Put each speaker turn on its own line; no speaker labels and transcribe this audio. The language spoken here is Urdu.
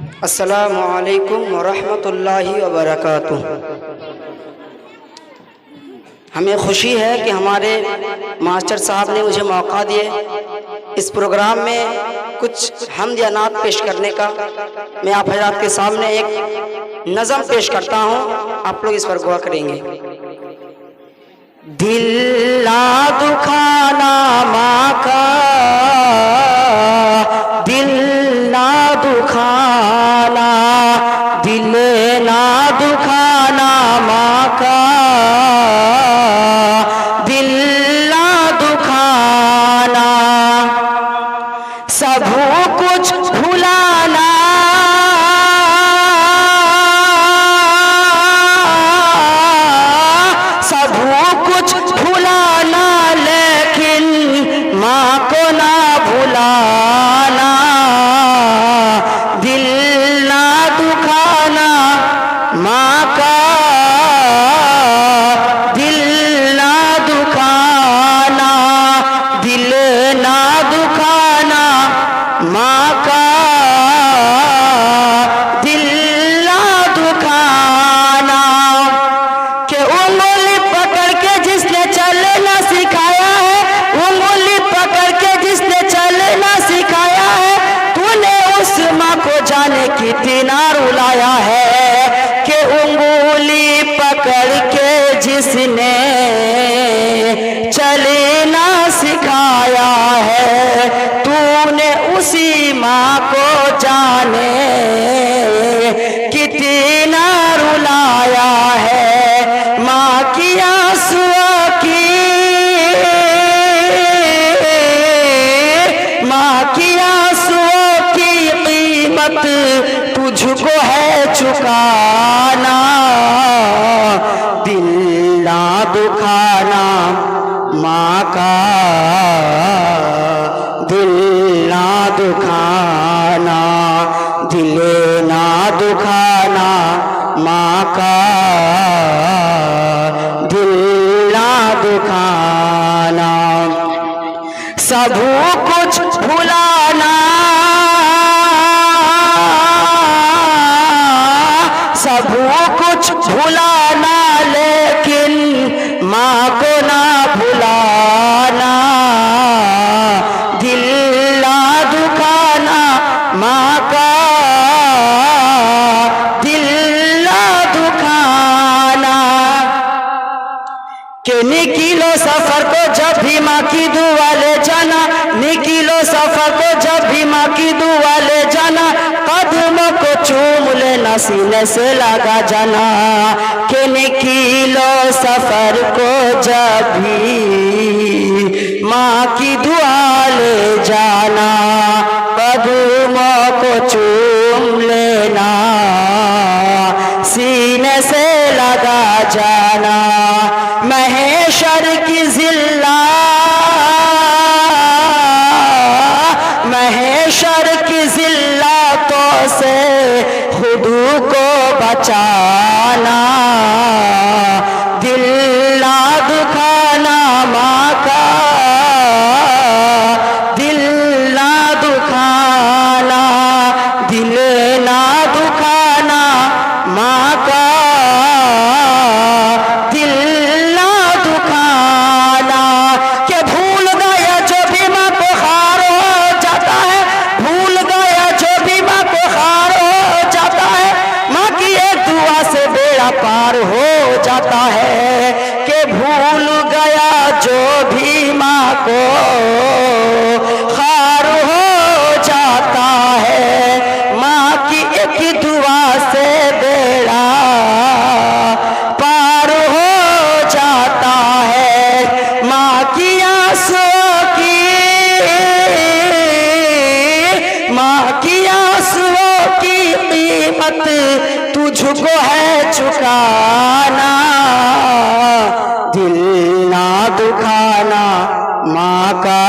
السلام علیکم ورحمۃ اللہ وبرکاتہ۔ ہمیں خوشی ہے کہ ہمارے ماسٹر صاحب نے مجھے موقع دیے اس پروگرام میں کچھ حمد یا نعت پیش کرنے کا۔ میں آپ حضرات کے سامنے ایک نظم پیش کرتا ہوں، آپ لوگ اس پر غور کریں گے۔ دل نہ دکھانا ماں کا، دل نہ دکھانا، دل نہ دکھانا ماں کا، دل نہ دکھانا، سب کچھ بھلانا، سب کچھ بھلانا، لیکن ماں کو نہ بھلانا، دل نہ دکھانا ماں کا، دل نہ دکھانا، دل نہ دکھانا ماں کا، دل نہ دکھانا، کہ انگلی پکڑ کے جس نے چلنا سکھایا ہے، انگلی پکڑ کے جس نے چلنا سکھایا ہے، تو نے اس ماں کو جانے کتنا رلایا ہے، کہ انگلی پکڑ کے جس نے چلنا سکھایا ہے، تو نے اسی ماں کو جانے کتنا رلایا ہے، ماں کی آنسوؤں کی، ماں کی آنسوؤں کی قیمت تجھ کو ہے چکانا، دل نہ دکھانا ماں کا، دل نہ دکھانا، دل نہ دکھانا ماں کا، دل نہ دکھانا، سب کچھ بھلانا، سب کچھ بھلانا، لیکن ماں کو نہ بھلانا، دل نہ دکھانا ماں کا، دل نہ دکھانا، کہ نکلو سفر کو جب بھی ماں کی دعا لے جانا، نکلو سفر کو جب بھی ماں کی دعا لے جانا، قدموں کو چوم لینا، سینے سے لگا جانا، کہ نکلو سفر کو جب بھی ماں کی دعا لے جانا، قدموں کو چوم لینا، سینے سے لگا جانا، محشر کی ذلہ، محشر کی ذلتوں سے خود کو بچانا، دل نہ دکھانا ماں کا، دل نہ دکھانا، دل نہ دکھانا ماں کا، دل نہ دکھانا، کہ بھول گیا جو بھی ماں کو خار ہو جاتا ہے، بھول گیا جو بھی ماں کو خار ہو جاتا ہے، ماں کی ایک دعا سے بیڑا پار ہو جاتا ہے، کہ بھول گیا جو بھی ماں کو خار ہو جاتا ہے، ماں کی ایک دعا سے بیڑا پار ہو جاتا ہے، ماں کی آنسوؤں کی، ماں کی آنسوؤں کی قیمت تجھ کو ہے چکانا، دل نہ دکھانا ماں کا،